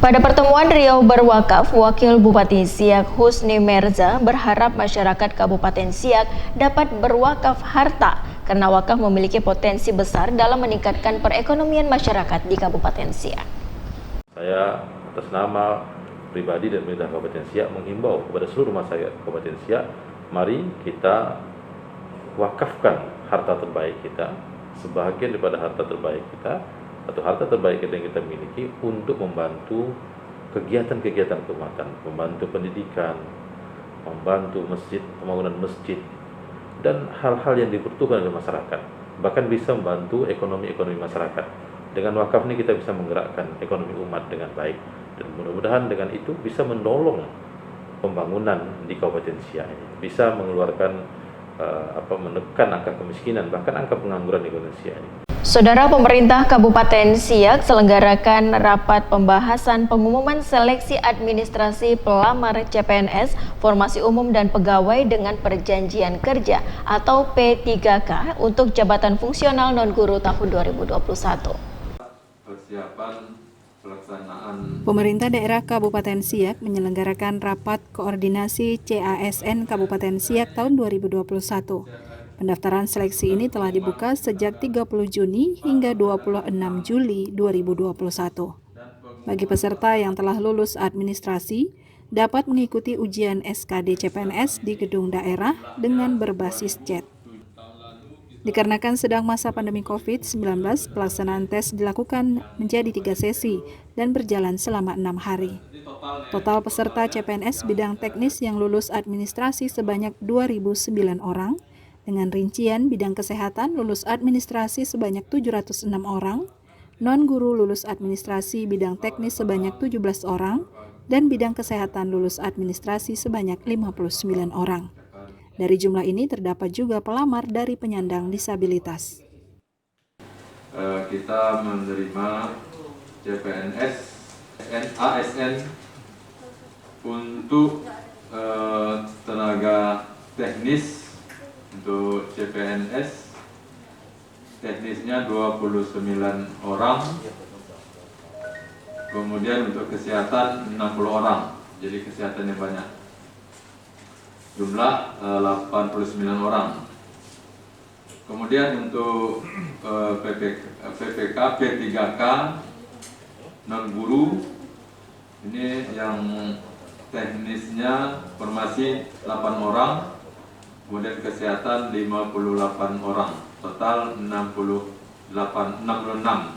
Pada pertemuan Riau Berwakaf, Wakil Bupati Siak Husni Merza berharap masyarakat Kabupaten Siak dapat berwakaf harta karena wakaf memiliki potensi besar dalam meningkatkan perekonomian masyarakat di Kabupaten Siak. Saya atas nama pribadi dan pemerintah Kabupaten Siak menghimbau kepada seluruh masyarakat Kabupaten Siak, mari kita wakafkan harta terbaik kita, sebahagian daripada harta terbaik kita atau harta terbaik kita yang kita miliki untuk membantu kegiatan-kegiatan keumatan, membantu pendidikan, membantu masjid, pembangunan masjid, dan hal-hal yang dibutuhkan oleh masyarakat, bahkan bisa membantu ekonomi masyarakat. Dengan wakaf ini kita bisa menggerakkan ekonomi umat dengan baik, dan mudah-mudahan dengan itu bisa menolong pembangunan di Kabupaten Siak ini, bisa mengeluarkan menekan angka kemiskinan, bahkan angka pengangguran di Kabupaten Siak ini. Saudara, pemerintah Kabupaten Siak selenggarakan rapat pembahasan pengumuman seleksi administrasi pelamar CPNS, formasi umum dan pegawai dengan perjanjian kerja atau P3K untuk jabatan fungsional non-guru tahun 2021. Persiapan pelaksanaan. Pemerintah daerah Kabupaten Siak menyelenggarakan rapat koordinasi CASN Kabupaten Siak tahun 2021. Pendaftaran seleksi ini telah dibuka sejak 30 Juni hingga 26 Juli 2021. Bagi peserta yang telah lulus administrasi, dapat mengikuti ujian SKD CPNS di gedung daerah dengan berbasis chat. Dikarenakan sedang masa pandemi COVID-19, pelaksanaan tes dilakukan menjadi 3 sesi dan berjalan selama 6 hari. Total peserta CPNS bidang teknis yang lulus administrasi sebanyak 2.009 orang, dengan rincian bidang kesehatan lulus administrasi sebanyak 706 orang, non-guru lulus administrasi bidang teknis sebanyak 17 orang, dan bidang kesehatan lulus administrasi sebanyak 59 orang. Dari jumlah ini terdapat juga pelamar dari penyandang disabilitas. Kita menerima CPNS, ASN untuk tenaga teknis. Untuk CPNS teknisnya 29 orang, kemudian untuk kesehatan 60 orang, jadi kesehatannya banyak, jumlah 89 orang. Kemudian untuk PPK, P3K non-guru, ini yang teknisnya formasi 8 orang, kemudian kesehatan 58 orang, total 66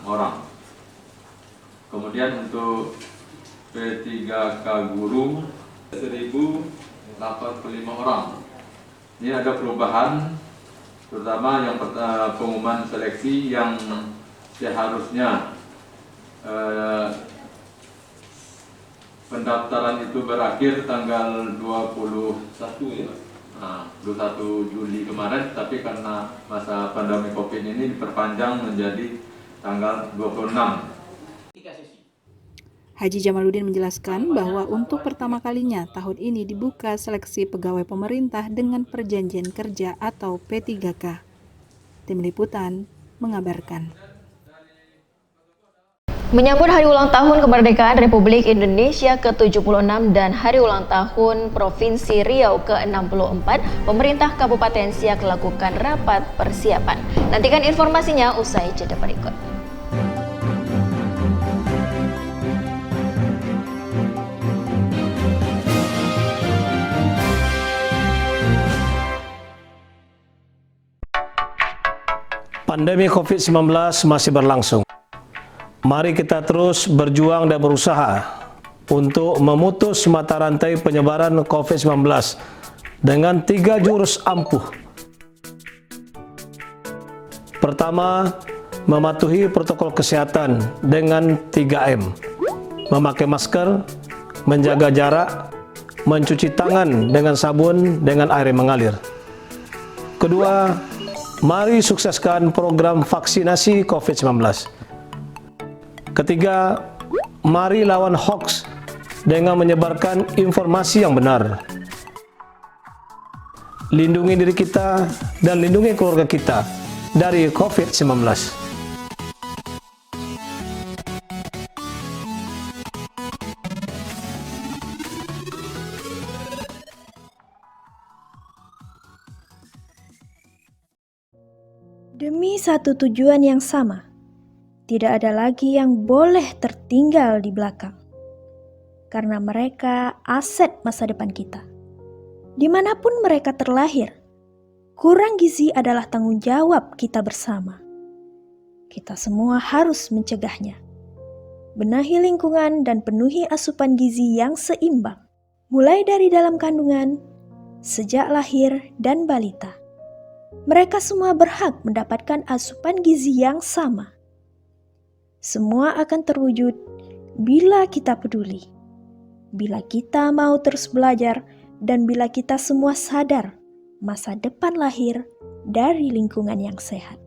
orang. Kemudian untuk P3K guru 1085 orang. Ini ada perubahan, terutama yang pengumuman seleksi yang seharusnya pendaftaran itu berakhir tanggal 21 ya. 21 Juli kemarin, tapi karena masa pandemi COVID ini diperpanjang menjadi tanggal 26. Haji Jamaluddin menjelaskan bahwa untuk pertama kalinya tahun ini dibuka seleksi pegawai pemerintah dengan perjanjian kerja atau P3K. Tim Liputan mengabarkan. Menyambut Hari Ulang Tahun Kemerdekaan Republik Indonesia ke-76 dan Hari Ulang Tahun Provinsi Riau ke-64, pemerintah Kabupaten Siak lakukan rapat persiapan. Nantikan informasinya usai jeda berikut. Pandemi COVID-19 masih berlangsung. Mari kita terus berjuang dan berusaha untuk memutus mata rantai penyebaran COVID-19 dengan 3 jurus ampuh. Pertama, mematuhi protokol kesehatan dengan 3M. Memakai masker, menjaga jarak, mencuci tangan dengan sabun dengan air yang mengalir. Kedua, mari sukseskan program vaksinasi COVID-19. Ketiga, mari lawan hoax dengan menyebarkan informasi yang benar. Lindungi diri kita dan lindungi keluarga kita dari COVID-19. Demi satu tujuan yang sama, tidak ada lagi yang boleh tertinggal di belakang. Karena mereka aset masa depan kita. Dimanapun mereka terlahir, kurang gizi adalah tanggung jawab kita bersama. Kita semua harus mencegahnya. Benahi lingkungan dan penuhi asupan gizi yang seimbang. Mulai dari dalam kandungan, sejak lahir dan balita. Mereka semua berhak mendapatkan asupan gizi yang sama. Semua akan terwujud bila kita peduli, bila kita mau terus belajar, dan bila kita semua sadar masa depan lahir dari lingkungan yang sehat.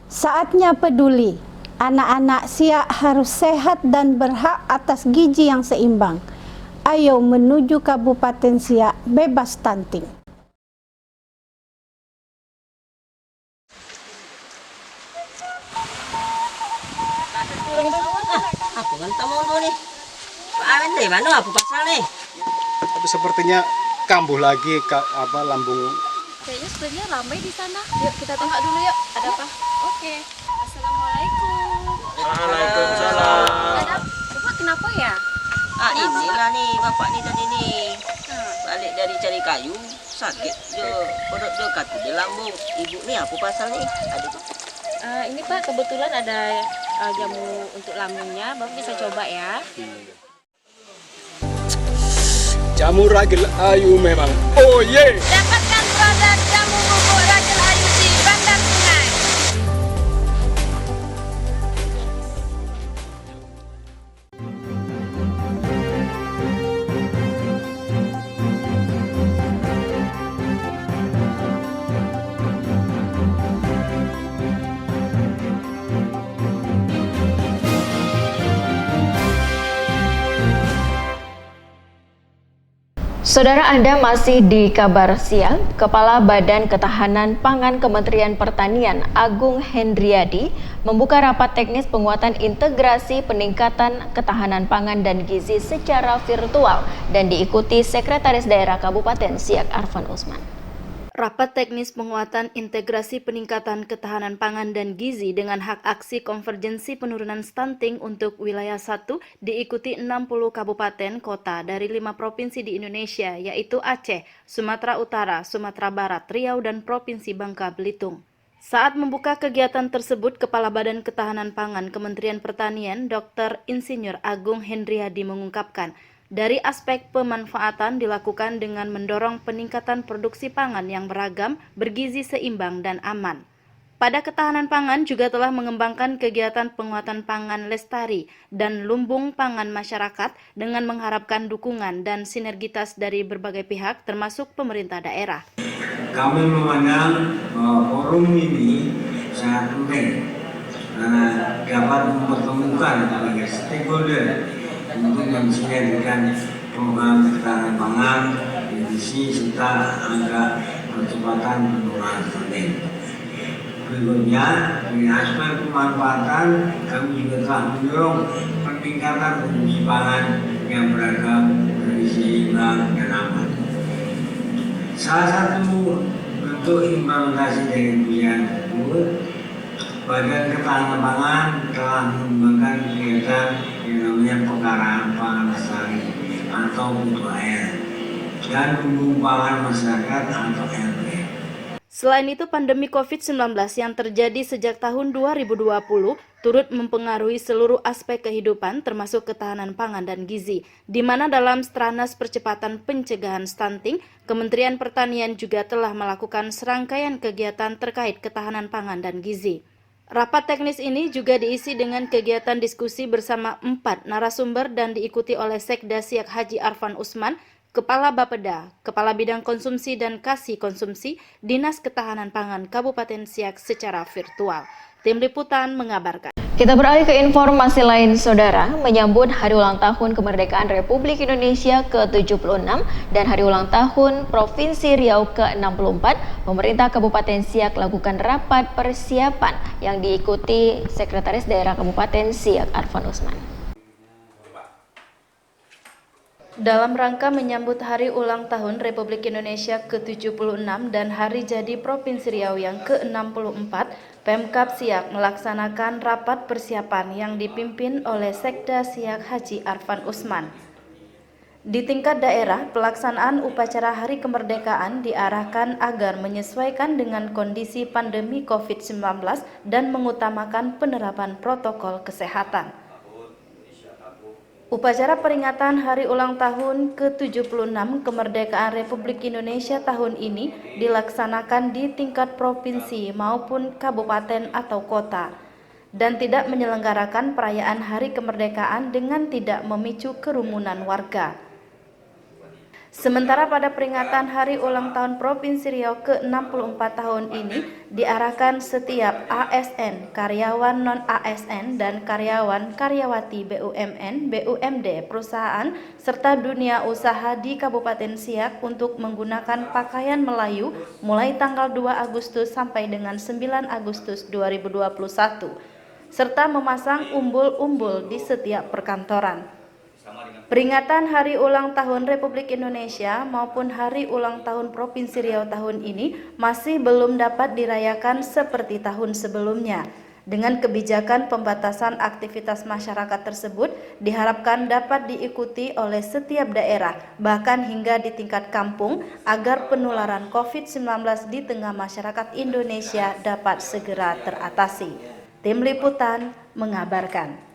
Saatnya peduli. Anak-anak Siak harus sehat dan berhak atas gizi yang seimbang. Ayo menuju Kabupaten Siak bebas stunting. Aku ngentang mau nih. Pak Amin dari mana? Apa pasal nih? Tapi sepertinya kambuh lagi lambung. Kayaknya sebenarnya ramai di sana. Yuk kita tengok dulu yuk. Ada apa? Oke. Assalamualaikum. Waalaikumsalam. Ada Bapak kenapa ya? Inilah nih bapak nih tadi nih. Balik dari cari kayu, sakit perut dia katu di lambung. Ibu nih apa pasal nih? Ada tuh. Ini Pak kebetulan ada jamu untuk lambungnya, Bapak bisa coba ya. Jamu ragil ayu memang. Oh ye. Dapatkan produk jamu bubuk ragil ayu di Bandar Sungai. Saudara, Anda masih di Kabar Siang. Kepala Badan Ketahanan Pangan Kementerian Pertanian Agung Hendriadi membuka rapat teknis penguatan integrasi peningkatan ketahanan pangan dan gizi secara virtual dan diikuti Sekretaris Daerah Kabupaten Siak Arfan Usman. Rapat teknis penguatan integrasi peningkatan ketahanan pangan dan gizi dengan hak aksi konvergensi penurunan stunting untuk wilayah 1 diikuti 60 kabupaten kota dari 5 provinsi di Indonesia, yaitu Aceh, Sumatera Utara, Sumatera Barat, Riau, dan Provinsi Bangka Belitung. Saat membuka kegiatan tersebut, Kepala Badan Ketahanan Pangan Kementerian Pertanian Dr. Insinyur Agung Hendriadi mengungkapkan, dari aspek pemanfaatan dilakukan dengan mendorong peningkatan produksi pangan yang beragam, bergizi seimbang dan aman. Pada ketahanan pangan juga telah mengembangkan kegiatan penguatan pangan lestari dan lumbung pangan masyarakat dengan mengharapkan dukungan dan sinergitas dari berbagai pihak termasuk pemerintah daerah. Kami memandang bahwa forum ini sangat penting karena dapat mempertemukan berbagai stakeholder untuk mensinergikan program ketahanan pangan, gizi serta angka percepatan penurunan stunting. Berikutnya, dari aspek pemanfaatan, kami juga telah mendorong peningkatan produksi pangan yang beragam, bergizi seimbang dan aman. Salah satu bentuk implementasi dari kebijakan tersebut, Badan Ketahanan Pangan telah mengembangkan kegiatan yang namanya penggaraan pangan lestari atau PPL dan lumbung pangan masyarakat atau LP. Selain itu, pandemi COVID-19 yang terjadi sejak tahun 2020 turut mempengaruhi seluruh aspek kehidupan termasuk ketahanan pangan dan gizi, di mana dalam Stranas Percepatan Pencegahan Stunting, Kementerian Pertanian juga telah melakukan serangkaian kegiatan terkait ketahanan pangan dan gizi. Rapat teknis ini juga diisi dengan kegiatan diskusi bersama 4 narasumber dan diikuti oleh Sekda Siak Haji Arfan Usman, Kepala Bapeda, Kepala Bidang Konsumsi dan Kasih Konsumsi, Dinas Ketahanan Pangan Kabupaten Siak secara virtual. Tim Liputan mengabarkan. Kita beralih ke informasi lain, Saudara. Menyambut Hari Ulang Tahun Kemerdekaan Republik Indonesia ke-76 dan Hari Ulang Tahun Provinsi Riau ke-64, pemerintah Kabupaten Siak lakukan rapat persiapan yang diikuti Sekretaris Daerah Kabupaten Siak Arfan Usman. Dalam rangka menyambut Hari Ulang Tahun Republik Indonesia ke-76 dan Hari Jadi Provinsi Riau yang ke-64, Pemkab Siak melaksanakan rapat persiapan yang dipimpin oleh Sekda Siak Haji Arfan Usman. Di tingkat daerah, pelaksanaan upacara Hari Kemerdekaan diarahkan agar menyesuaikan dengan kondisi pandemi COVID-19 dan mengutamakan penerapan protokol kesehatan. Upacara peringatan Hari Ulang Tahun ke-76 Kemerdekaan Republik Indonesia tahun ini dilaksanakan di tingkat provinsi maupun kabupaten atau kota dan tidak menyelenggarakan perayaan Hari Kemerdekaan dengan tidak memicu kerumunan warga. Sementara pada peringatan Hari Ulang Tahun Provinsi Riau ke-64 tahun ini diarahkan setiap ASN, karyawan non-ASN, dan karyawan-karyawati BUMN, BUMD, perusahaan, serta dunia usaha di Kabupaten Siak untuk menggunakan pakaian Melayu mulai tanggal 2 Agustus sampai dengan 9 Agustus 2021, serta memasang umbul-umbul di setiap perkantoran. Peringatan Hari Ulang Tahun Republik Indonesia maupun Hari Ulang Tahun Provinsi Riau tahun ini masih belum dapat dirayakan seperti tahun sebelumnya. Dengan kebijakan pembatasan aktivitas masyarakat tersebut diharapkan dapat diikuti oleh setiap daerah, bahkan hingga di tingkat kampung, agar penularan COVID-19 di tengah masyarakat Indonesia dapat segera teratasi. Tim Liputan mengabarkan.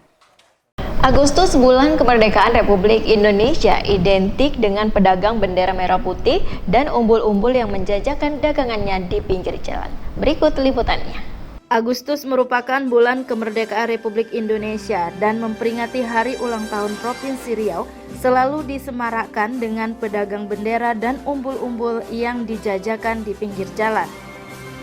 Agustus bulan kemerdekaan Republik Indonesia identik dengan pedagang bendera merah putih dan umbul-umbul yang menjajakan dagangannya di pinggir jalan. Berikut liputannya. Agustus merupakan bulan kemerdekaan Republik Indonesia dan memperingati Hari Ulang Tahun Provinsi Riau selalu disemarakkan dengan pedagang bendera dan umbul-umbul yang dijajakan di pinggir jalan.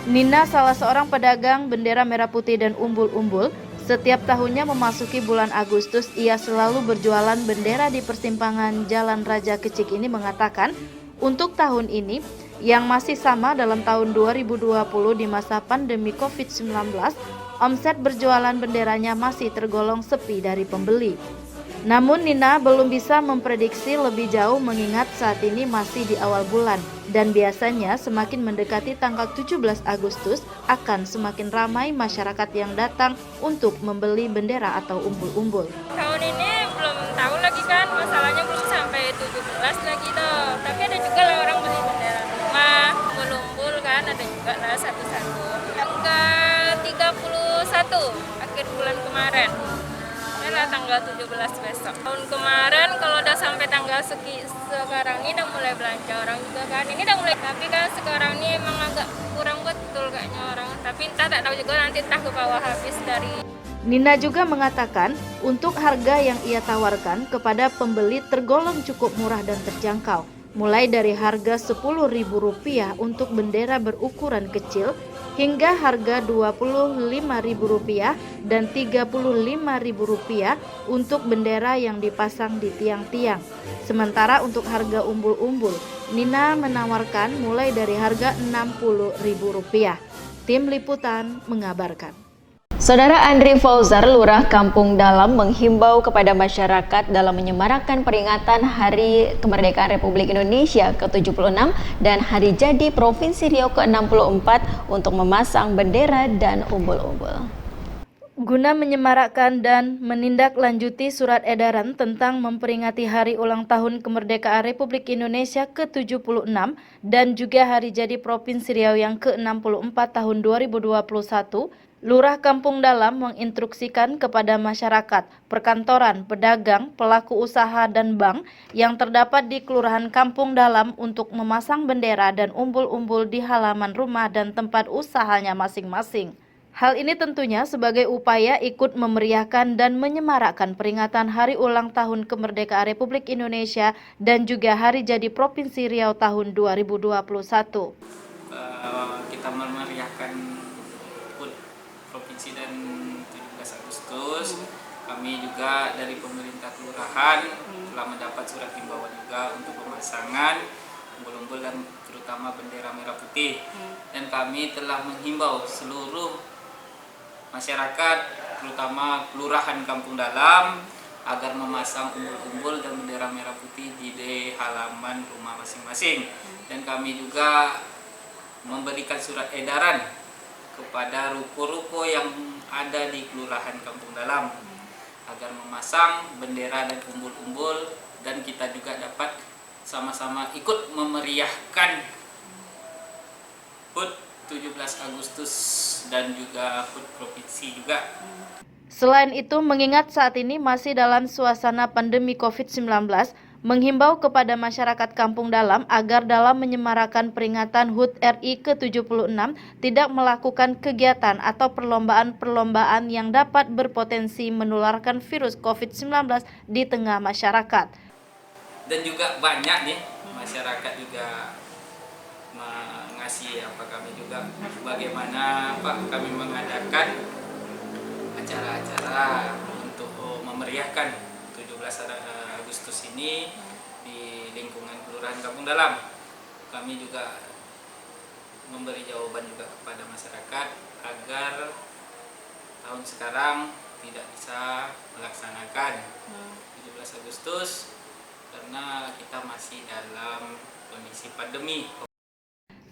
Nina, salah seorang pedagang bendera merah putih dan umbul-umbul, setiap tahunnya memasuki bulan Agustus, ia selalu berjualan bendera di persimpangan Jalan Raja Kecik ini mengatakan, untuk tahun ini, yang masih sama dalam tahun 2020 di masa pandemi COVID-19, omset berjualan benderanya masih tergolong sepi dari pembeli. Namun Nina belum bisa memprediksi lebih jauh mengingat saat ini masih di awal bulan dan biasanya semakin mendekati tanggal 17 Agustus akan semakin ramai masyarakat yang datang untuk membeli bendera atau umbul-umbul. Tahun ini belum tahu lagi kan, masalahnya belum sampai 17 lagi tuh. Tapi ada juga lah orang beli bendera rumah, umbul-umbul kan, ada juga lah satu-satu. Tanggal 31 akhir bulan kemarin. Lah tanggal 17 besok. Tahun kemarin kalau udah sampai tanggal sekarang ini udah mulai belanja orang juga kan. Ini udah mulai, tapi kan sekarang ini emang agak kurang betul kayaknya orang. Tapi entah tak tahu juga nanti entah ke bawah habis dari. Nina juga mengatakan untuk harga yang ia tawarkan kepada pembeli tergolong cukup murah dan terjangkau. Mulai dari harga Rp10.000 untuk bendera berukuran kecil hingga harga Rp25.000 dan Rp35.000 untuk bendera yang dipasang di tiang-tiang. Sementara untuk harga umbul-umbul, Nina menawarkan mulai dari harga Rp60.000. Tim Liputan mengabarkan. Saudara Andri Fauzar, Lurah Kampung Dalam, menghimbau kepada masyarakat dalam menyemarakkan peringatan Hari Kemerdekaan Republik Indonesia ke-76 dan Hari Jadi Provinsi Riau ke-64 untuk memasang bendera dan umbul-umbul. Guna menyemarakkan dan menindaklanjuti surat edaran tentang memperingati Hari Ulang Tahun Kemerdekaan Republik Indonesia ke-76 dan juga Hari Jadi Provinsi Riau yang ke-64 tahun 2021, Lurah Kampung Dalam menginstruksikan kepada masyarakat, perkantoran, pedagang, pelaku usaha, dan bank yang terdapat di Kelurahan Kampung Dalam untuk memasang bendera dan umbul-umbul di halaman rumah dan tempat usahanya masing-masing. Hal ini tentunya sebagai upaya ikut memeriahkan dan menyemarakkan peringatan Hari Ulang Tahun Kemerdekaan Republik Indonesia dan juga Hari Jadi Provinsi Riau tahun 2021. Kita memeriahkan Provinsi dan 17 Agustus. Kami juga dari pemerintah kelurahan telah mendapat surat himbauan juga untuk pemasangan umbul-umbul dan terutama bendera merah putih. Dan kami telah menghimbau seluruh masyarakat, terutama kelurahan Kampung Dalam, agar memasang umbul-umbul dan bendera merah putih di halaman rumah masing-masing. Dan kami juga memberikan surat edaran kepada ruko-ruko yang ada di Kelurahan Kampung Dalam agar memasang bendera dan umbul-umbul, dan kita juga dapat sama-sama ikut memeriahkan HUT 17 Agustus dan juga HUT Provinsi juga. Selain itu, mengingat saat ini masih dalam suasana pandemi COVID-19, menghimbau kepada masyarakat Kampung Dalam agar dalam menyemarakan peringatan HUT RI ke-76 tidak melakukan kegiatan atau perlombaan-perlombaan yang dapat berpotensi menularkan virus COVID-19 di tengah masyarakat. Dan juga banyak nih masyarakat juga mengasih kami juga bagaimana kami mengadakan acara-acara untuk memeriahkan 17 Agustus ini di lingkungan Kelurahan Kampung Dalam. Kami juga memberi jawaban juga kepada masyarakat agar tahun sekarang tidak bisa melaksanakan 17 Agustus karena kita masih dalam kondisi pandemi.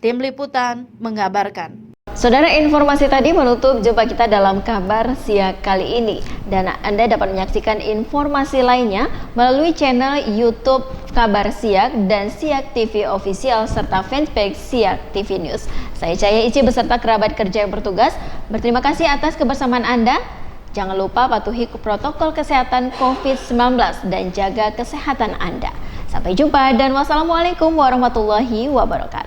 Tim Liputan mengabarkan. Saudara, informasi tadi menutup jumpa kita dalam kabar siang kali ini. Dan Anda dapat menyaksikan informasi lainnya melalui channel YouTube Kabar Siak dan Siak TV Official serta fanpage Siak TV News. Saya Cahaya Ici beserta kerabat kerja yang bertugas berterima kasih atas kebersamaan Anda. Jangan lupa patuhi protokol kesehatan COVID-19 dan jaga kesehatan Anda. Sampai jumpa dan wassalamualaikum warahmatullahi wabarakatuh.